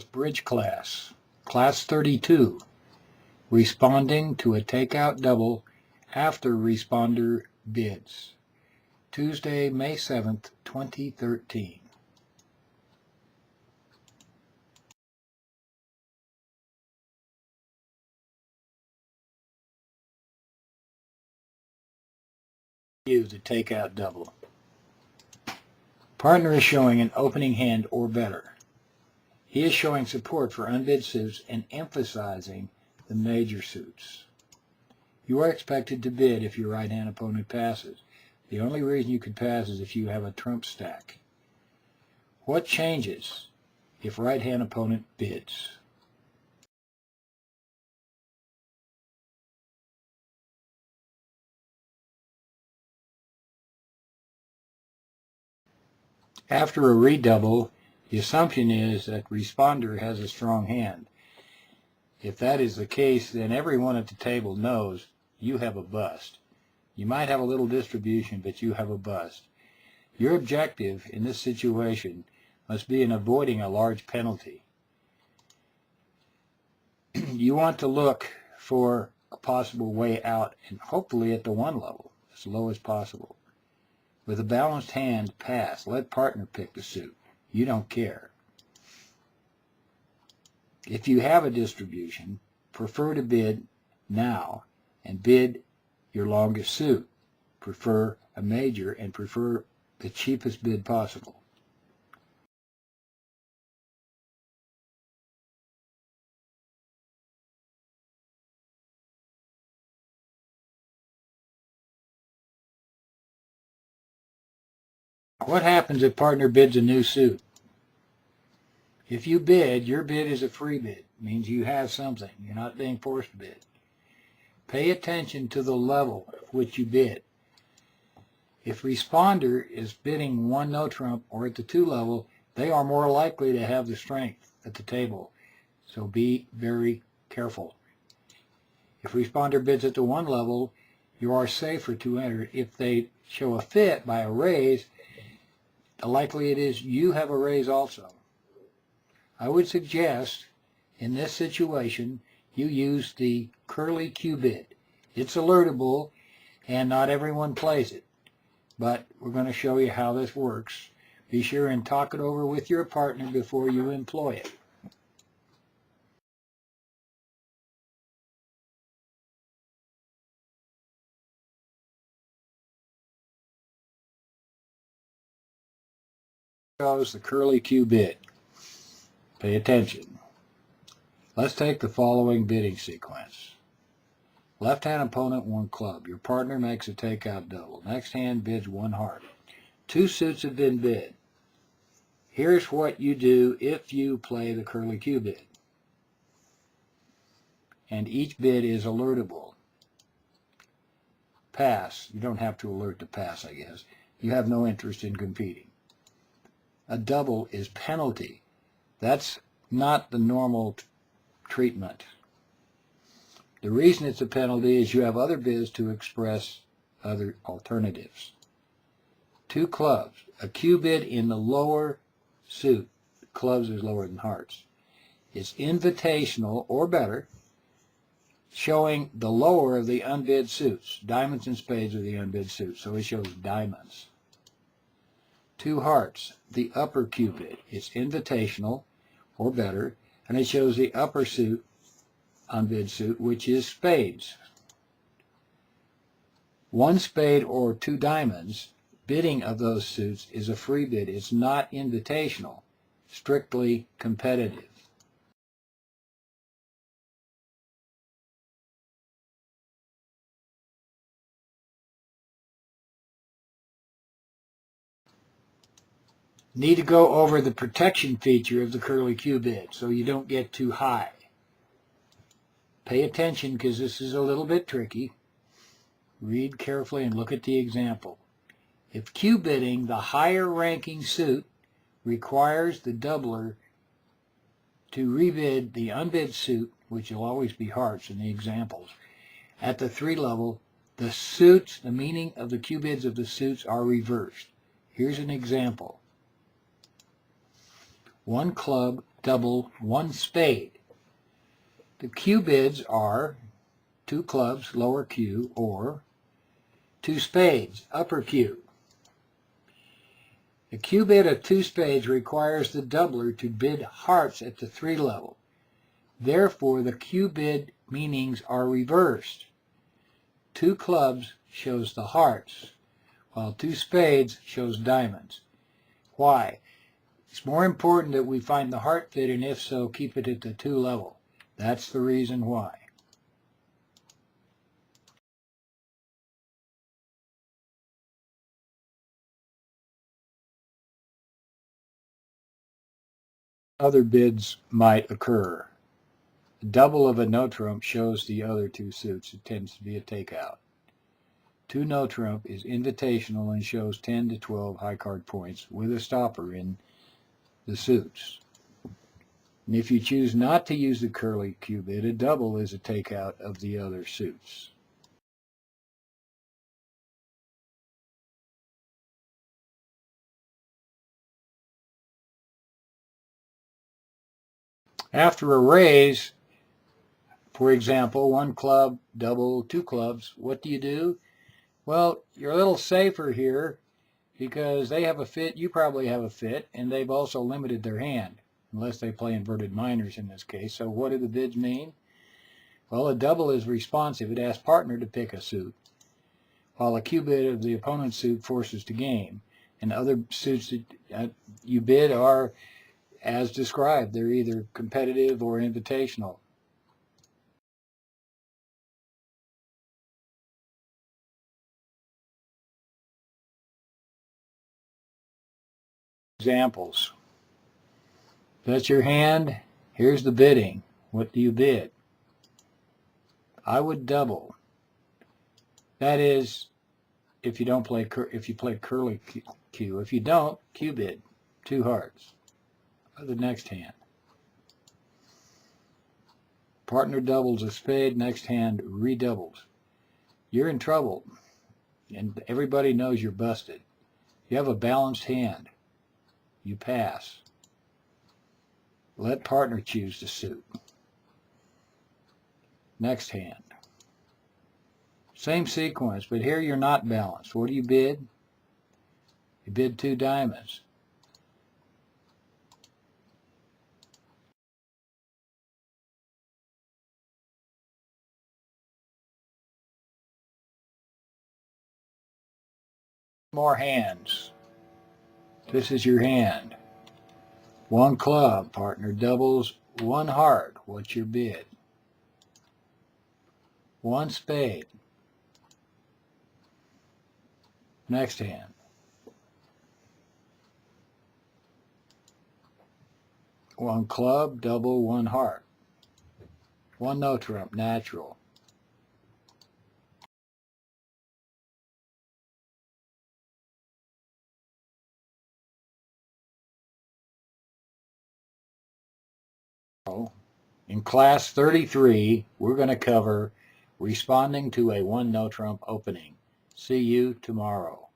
Bridge class, Class 32, responding to a takeout double after responder bids. Tuesday, May 7th, 2013. Use the takeout double. Partner is showing an opening hand or better. He is showing support for unbid suits and emphasizing the major suits. You are expected to bid if your right-hand opponent passes. The only reason you could pass is if you have a trump stack. What changes if right-hand opponent bids? After a redouble, the assumption is that responder has a strong hand. If that is the case, then everyone at the table knows you have a bust. You might have a little distribution, but you have a bust. Your objective in this situation must be in avoiding a large penalty. You want to look for a possible way out, and hopefully at the one level, as low as possible. With a balanced hand, pass. Let partner pick the suit. You don't care. If you have a distribution, prefer to bid now and bid your longest suit. Prefer a major and prefer the cheapest bid possible. What happens if partner bids a new suit? If you bid, your bid is a free bid. It means you have something. You're not being forced to bid. Pay attention to the level at which you bid. If responder is bidding one no trump or at the 2 level, they are more likely to have the strength at the table. So be very careful. If responder bids at the 1 level, you are safer to enter. If they show a fit by a raise, the likelihood is you have a raise also. I would suggest in this situation you use the curly Q bid. It's alertable and not everyone plays it, but we're going to show you how this works. Be sure and talk it over with your partner before you employ it. Shows the curly Q bid. Pay attention. Let's take the following bidding sequence. Left-hand opponent, 1 club. Your partner makes a takeout double. Next hand bids 1 heart. 2 suits have been bid. Here's what you do if you play the curly Q bid. And each bid is alertable. Pass. You don't have to alert to pass, I guess. You have no interest in competing. A double is penalty. That's not the normal treatment. The reason it's a penalty is you have other bids to express other alternatives. 2 clubs. A Q bid in the lower suit. Clubs is lower than hearts. It's invitational or better, showing the lower of the unbid suits. Diamonds and spades are the unbid suits, so it shows diamonds. 2 hearts. The upper Q bid. It's invitational or better, and it shows the upper suit, unbid suit, which is spades. 1 spade or 2 diamonds, bidding of those suits is a free bid. It's not invitational, strictly competitive. Need to go over the protection feature of the curly Q bid so you don't get too high. Pay attention because this is a little bit tricky. Read carefully and look at the example. If Q bidding the higher ranking suit requires the doubler to rebid the unbid suit, which will always be hearts in the examples, at the 3 level, the suits, the meaning of the Q bids of the suits are reversed. Here's an example. 1 club double, 1 spade. The Q bids are 2 clubs, lower Q, or 2 spades, upper Q. The Q bid of 2 spades requires the doubler to bid hearts at the 3 level. Therefore, the Q bid meanings are reversed. 2 clubs shows the hearts, while 2 spades shows diamonds. Why? It's more important that we find the heart bid, and if so, keep it at the 2 level. That's the reason why. Other bids might occur. The double of a no trump shows the other 2 suits. It tends to be a takeout. 2 no trump is invitational and shows 10 to 12 high card points with a stopper in the suits. And if you choose not to use the curly Q bid, a double is a takeout of the other suits. After a raise, for example, 1 club, double, 2 clubs, what do? Well, you're a little safer here because they have a fit, you probably have a fit, and they've also limited their hand, unless they play inverted minors in this case. So what do the bids mean? Well, a double is responsive. It asks partner to pick a suit, while a Q bid of the opponent's suit forces to game. And other suits that you bid are, as described, they're either competitive or invitational. Examples. That's your hand. Here's the bidding. What do you bid? I would double. That is, if you play curly Q. If you don't, Q bid. 2 hearts. The next hand. Partner doubles a spade. Next hand redoubles. You're in trouble, and everybody knows you're busted. You have a balanced hand. You pass. Let partner choose the suit. Next hand. Same sequence, but here you're not balanced. What do you bid? You bid 2 diamonds. More hands. This is your hand. 1 club, partner doubles, 1 heart. What's your bid? 1 spade. Next hand. 1 club, double, 1 heart. 1 no trump, natural. In class 33, we're going to cover responding to a 1 no trump opening. See you tomorrow.